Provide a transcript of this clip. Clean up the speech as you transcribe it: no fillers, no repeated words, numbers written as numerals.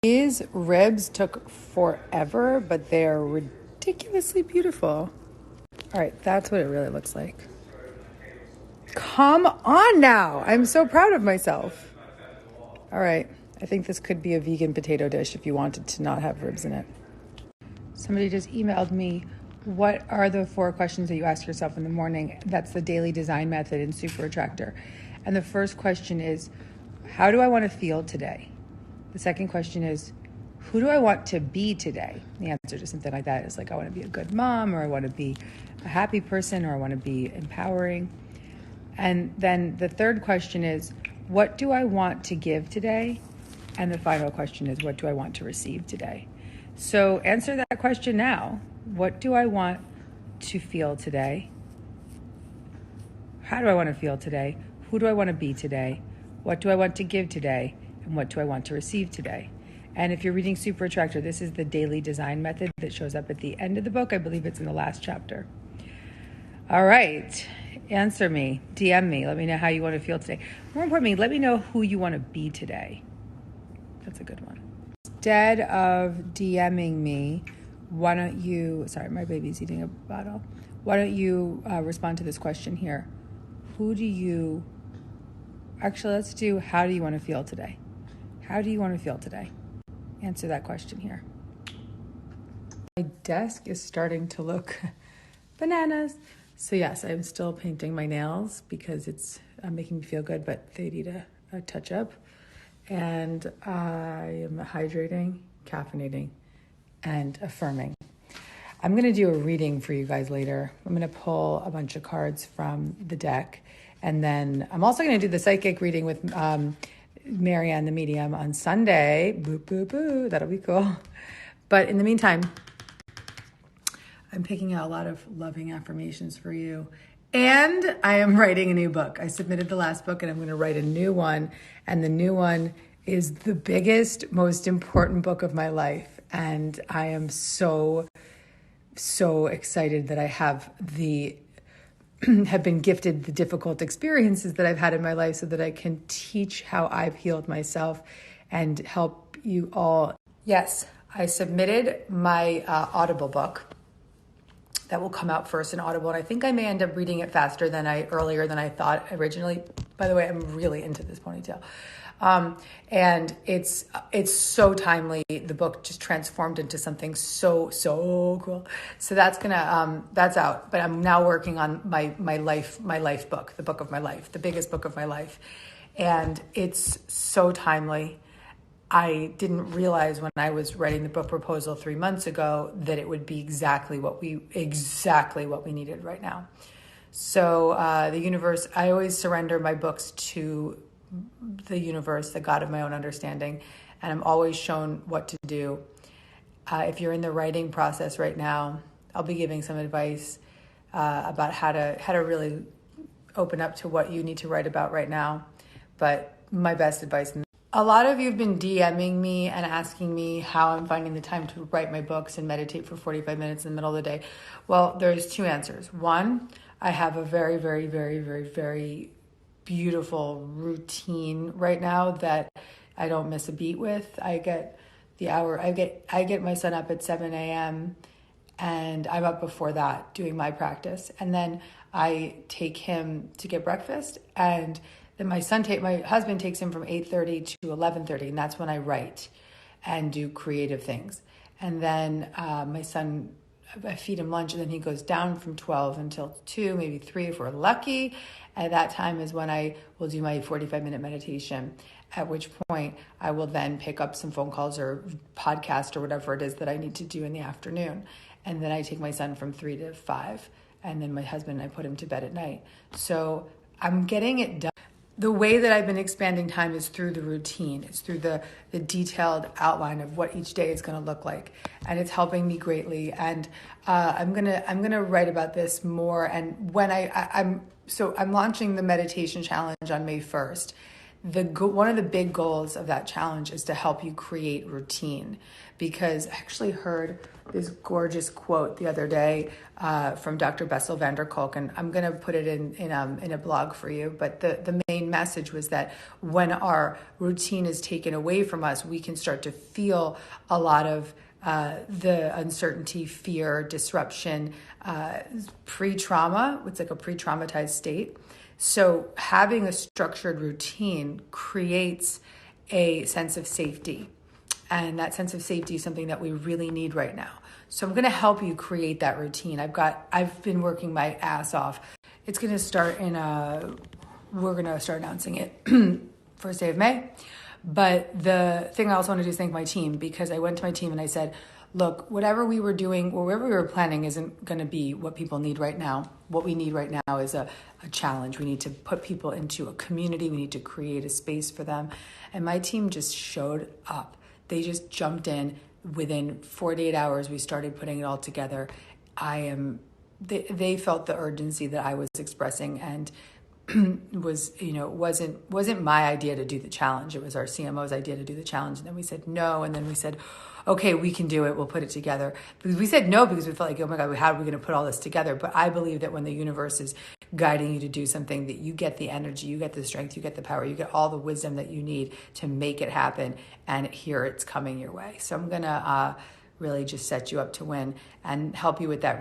These ribs took forever, but they're ridiculously beautiful. All right, that's what it really looks like. Come on now. I'm so proud of myself. All right, I think this could be a vegan potato dish if you wanted to not have ribs in it. Somebody just emailed me, what are the 4 questions that you ask yourself in the morning? That's the daily design method in Super Attractor. And the first question is, how do I want to feel today? The second question is, who do I want to be today? The answer to something like that is like, I want to be a good mom, or I want to be a happy person, or I want to be empowering. And then the third question is, what do I want to give today? And the final question is, what do I want to receive today? So answer that question now. What do I want to feel today? How do I want to feel today? Who do I want to be today? What do I want to give today? And what do I want to receive today? And if you're reading Super Attractor, this is the daily design method that shows up at the end of the book. I believe it's in the last chapter. All right. Answer me. DM me. Let me know how you want to feel today. More importantly, let me know who you want to be today. That's a good one. Instead of DMing me, why don't you, sorry, my baby's eating a bottle. Why don't you respond to this question here? Actually, let's do, how do you want to feel today? How do you want to feel today? Answer that question here. My desk is starting to look bananas. So yes, I'm still painting my nails because it's making me feel good, but they need a touch up. And I am hydrating, caffeinating, and affirming. I'm going to do a reading for you guys later. I'm going to pull a bunch of cards from the deck. And then I'm also going to do the psychic reading with Marianne the medium on Sunday. Boo, boo, boo. That'll be cool. But in the meantime, I'm picking out a lot of loving affirmations for you. And I am writing a new book. I submitted the last book and I'm going to write a new one. And the new one is the biggest, most important book of my life. And I am so excited that I have been gifted the difficult experiences that I've had in my life so that I can teach how I've healed myself and help you all. Yes, I submitted my Audible book. That will come out first in Audible. And I think I may end up reading it earlier than I thought originally. By the way, I'm really into this ponytail. And it's so timely. The book just transformed into something so cool. So that's out. But I'm now working on my life book, the book of my life, the biggest book of my life. And it's so timely. I didn't realize when I was writing the book proposal 3 months ago that it would be exactly what we needed right now. So the universe, I always surrender my books to the universe, the God of my own understanding, and I'm always shown what to do. If you're in the writing process right now, I'll be giving some advice about how to really open up to what you need to write about right now. But my best advice. A lot of you have been DMing me and asking me how I'm finding the time to write my books and meditate for 45 minutes in the middle of the day. Well, there's 2 answers. One, I have a very, very, very, very, very beautiful routine right now that I don't miss a beat with. I get my son up at 7 a.m. and I'm up before that doing my practice. And then I take him to get breakfast, and then my husband takes him from 8:30 to 11:30, and that's when I write and do creative things. And then my son, I feed him lunch, and then he goes down from 12 until 2, maybe 3 if we're lucky. At that time is when I will do my 45-minute meditation, at which point I will then pick up some phone calls or podcast or whatever it is that I need to do in the afternoon. And then I take my son from 3 to 5, and then my husband, I put him to bed at night. So I'm getting it done. The way that I've been expanding time is through the routine. It's through the detailed outline of what each day is going to look like, and it's helping me greatly. And I'm gonna write about this more. And when I'm launching the meditation challenge on May 1st. One of the big goals of that challenge is to help you create routine, because I actually heard this gorgeous quote the other day from Dr. Bessel van der Kolk, and I'm going to put it in a blog for you. But the main message was that when our routine is taken away from us, we can start to feel a lot of the uncertainty, fear, disruption, pre-trauma. It's like a pre-traumatized state. So having a structured routine creates a sense of safety. And that sense of safety is something that we really need right now. So I'm going to help you create that routine. I've been working my ass off. It's going to start we're going to start announcing it first day of May. But the thing I also want to do is thank my team, because I went to my team and I said, look, whatever we were doing or whatever we were planning isn't going to be what people need right now. What we need right now is a challenge. We need to put people into a community. We need to create a space for them. And my team just showed up. They just jumped in. Within 48 hours, we started putting it all together. They felt the urgency that I was expressing, and wasn't my idea to do the challenge. It was our CMO's idea to do the challenge. And then we said no. And then we said, okay, we can do it. We'll put it together. Because we said no because we felt like, oh my God, how are we going to put all this together? But I believe that when the universe is guiding you to do something, that you get the energy, you get the strength, you get the power, you get all the wisdom that you need to make it happen. And here it's coming your way. So I'm going to really just set you up to win and help you with that